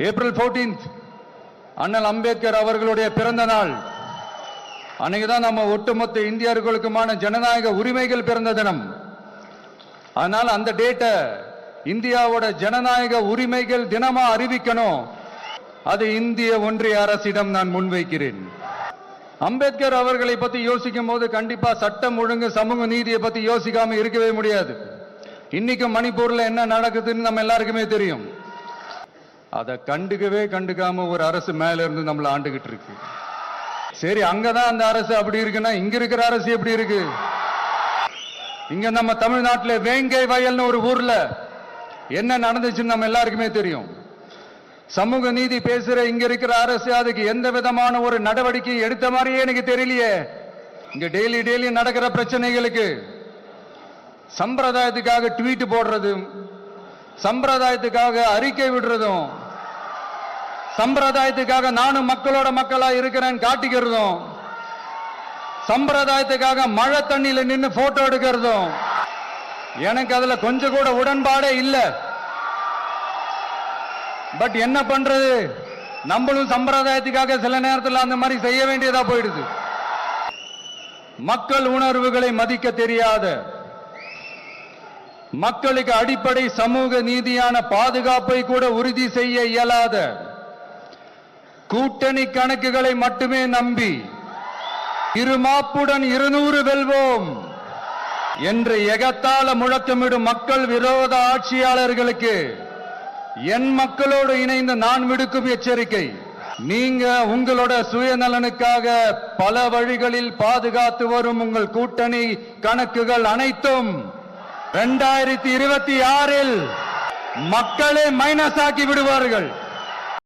April 14 அண்ணல் அம்பேத்கர் அவர்களுடைய பிறந்த நாள். அன்னைக்குதான் நம்ம ஒட்டுமொத்த இந்தியர்களுக்குமான ஜனநாயக உரிமைகள் பிறந்த தினம். அதனால அந்த டேட்டை இந்தியாவோட ஜனநாயக உரிமைகள் தினமா அறிவிக்கணும். அது இந்திய ஒன்றிய அரசிடம் நான் முன்வைக்கிறேன். அம்பேத்கர் அவர்களை பத்தி யோசிக்கும் போது கண்டிப்பா சட்டம் ஒழுங்கு சமூக நீதியை பத்தி யோசிக்காம இருக்கவே முடியாது. இன்னைக்கு மணிப்பூர்ல என்ன நடக்குதுன்னு நம்ம எல்லாருக்குமே தெரியும். அதை கண்டுக்காம ஒரு அரசு மேல இருந்து நம்மள ஆண்டுகிட்டு இருக்கு. சரி, அங்கதான் அந்த அரசு அப்படி இருக்குன்னா இங்க இருக்கிற அரசு எப்படி இருக்கு? இங்க நம்ம தமிழ்நாட்டில் வேங்கை வயல்னு ஒரு ஊர்ல என்ன நடந்துச்சுன்னு நம்ம எல்லாருக்குமே தெரியும். சமூக நீதி பேசுற இங்க இருக்கிற அரசு அதுக்கு எந்த விதமான ஒரு நடவடிக்கை எடுத்த மாதிரியே எனக்கு தெரியலையே. இங்க டெய்லி நடக்கிற பிரச்சனைகளுக்கு சம்பிரதாயத்துக்காக ட்வீட் போடுறதும், சம்பிரதாயத்துக்காக அறிக்கை விடுறதும், சம்பிரதாயத்துக்காக நானும் மக்களோட மக்களா இருக்கிறேன்னு காட்டிக்கிறதும், சம்பிரதாயத்துக்காக மழை தண்ணியில நின்று போட்டோ எடுக்கிறதும் எனக்கு அதுல கொஞ்சம் கூட உடன்பாடே இல்லை. பட் என்ன பண்றது, நம்மளும் சம்பிரதாயத்துக்காக சில நேரத்தில் அந்த மாதிரி செய்ய வேண்டியதா போயிடுது. மக்கள் உணர்வுகளை மதிக்க தெரியாத, மக்களுக்கு அடிப்படை சமூக நீதியான பாதுகாப்பை கூட உறுதி செய்ய இயலாத, கூட்டணி கணக்குகளை மட்டுமே நம்பி இருமாப்புடன் 200 வெல்வோம் என்று எகத்தால முழக்கமிடும் மக்கள் விரோத ஆட்சியாளர்களுக்கு என் மக்களோடு இணைந்து நான் விடுக்கும் எச்சரிக்கை, நீங்க உங்களோட சுயநலனுக்காக பல வழிகளில் பாதுகாத்து வரும் உங்கள் கூட்டணி கணக்குகள் அனைத்தும் 2026 மக்களே மைனஸ் ஆக்கி விடுவார்கள்.